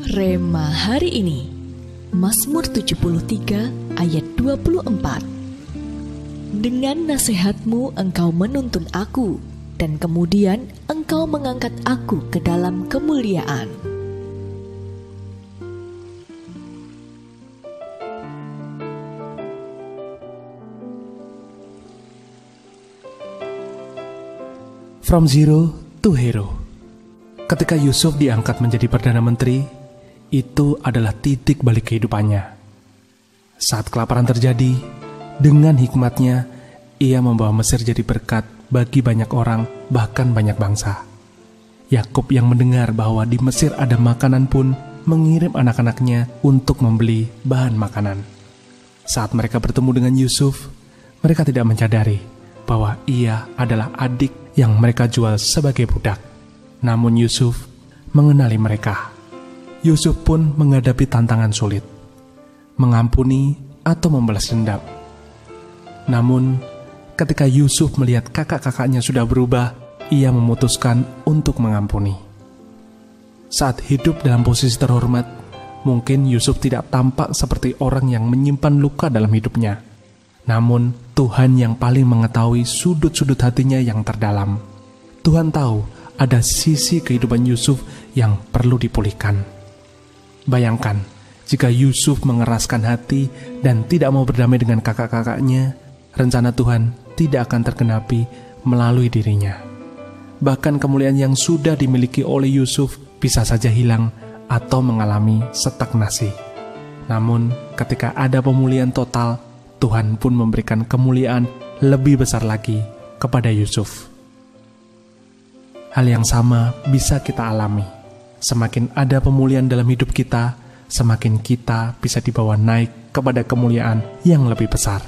Rema hari ini, Mazmur 73 ayat 24. Dengan nasihatmu engkau menuntun aku, dan kemudian engkau mengangkat aku ke dalam kemuliaan. From Zero to Hero. Ketika Yusuf diangkat menjadi Perdana Menteri, itu adalah titik balik kehidupannya. Saat kelaparan terjadi, dengan hikmatnya, ia membawa Mesir jadi berkat bagi banyak orang, bahkan banyak bangsa. Yakub yang mendengar bahwa di Mesir ada makanan pun mengirim anak-anaknya untuk membeli bahan makanan. Saat mereka bertemu dengan Yusuf, mereka tidak menyadari bahwa ia adalah adik yang mereka jual sebagai budak. Namun Yusuf mengenali mereka. Yusuf pun menghadapi tantangan sulit, mengampuni atau membalas dendam. Namun, ketika Yusuf melihat kakak-kakaknya sudah berubah, ia memutuskan untuk mengampuni. Saat hidup dalam posisi terhormat, mungkin Yusuf tidak tampak seperti orang yang menyimpan luka dalam hidupnya. Namun, Tuhan yang paling mengetahui sudut-sudut hatinya yang terdalam. Tuhan tahu ada sisi kehidupan Yusuf yang perlu dipulihkan. Bayangkan, jika Yusuf mengeraskan hati dan tidak mau berdamai dengan kakak-kakaknya, rencana Tuhan tidak akan tergenapi melalui dirinya. Bahkan kemuliaan yang sudah dimiliki oleh Yusuf bisa saja hilang atau mengalami stagnasi. Namun, ketika ada pemulihan total, Tuhan pun memberikan kemuliaan lebih besar lagi kepada Yusuf. Hal yang sama bisa kita alami. Semakin ada pemulihan dalam hidup kita, semakin kita bisa dibawa naik kepada kemuliaan yang lebih besar.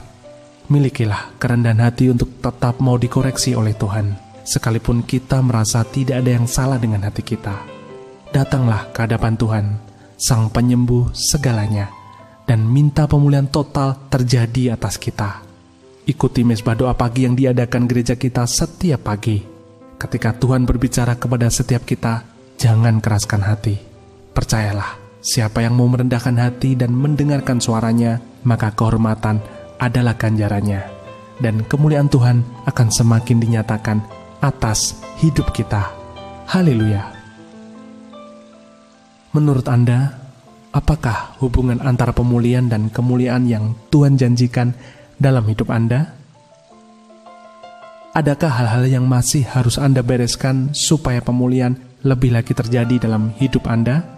Milikilah kerendahan hati untuk tetap mau dikoreksi oleh Tuhan, sekalipun kita merasa tidak ada yang salah dengan hati kita. Datanglah ke hadapan Tuhan, Sang Penyembuh segalanya, dan minta pemulihan total terjadi atas kita. Ikuti mesbah doa pagi yang diadakan gereja kita setiap pagi. Ketika Tuhan berbicara kepada setiap kita, jangan keraskan hati. Percayalah, siapa yang mau merendahkan hati dan mendengarkan suaranya, maka kehormatan adalah ganjarannya. Dan kemuliaan Tuhan akan semakin dinyatakan atas hidup kita. Haleluya. Menurut Anda, apakah hubungan antara pemulihan dan kemuliaan yang Tuhan janjikan dalam hidup Anda? Adakah hal-hal yang masih harus Anda bereskan supaya pemulihan lebih lagi terjadi dalam hidup Anda?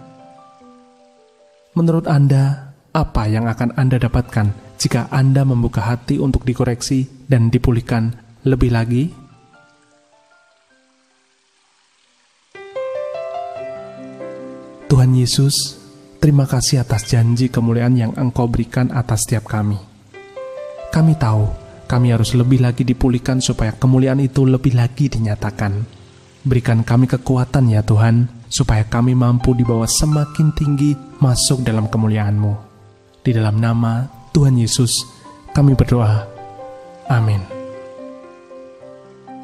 Menurut Anda, apa yang akan Anda dapatkan jika Anda membuka hati untuk dikoreksi dan dipulihkan lebih lagi? Tuhan Yesus, terima kasih atas janji kemuliaan yang Engkau berikan atas setiap kami. Kami tahu kami harus lebih lagi dipulihkan supaya kemuliaan itu lebih lagi dinyatakan. Berikan kami kekuatan ya Tuhan, supaya kami mampu dibawa semakin tinggi masuk dalam kemuliaan-Mu. Di dalam nama Tuhan Yesus, kami berdoa. Amin.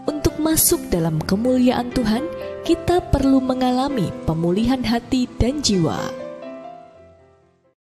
Untuk masuk dalam kemuliaan Tuhan, kita perlu mengalami pemulihan hati dan jiwa.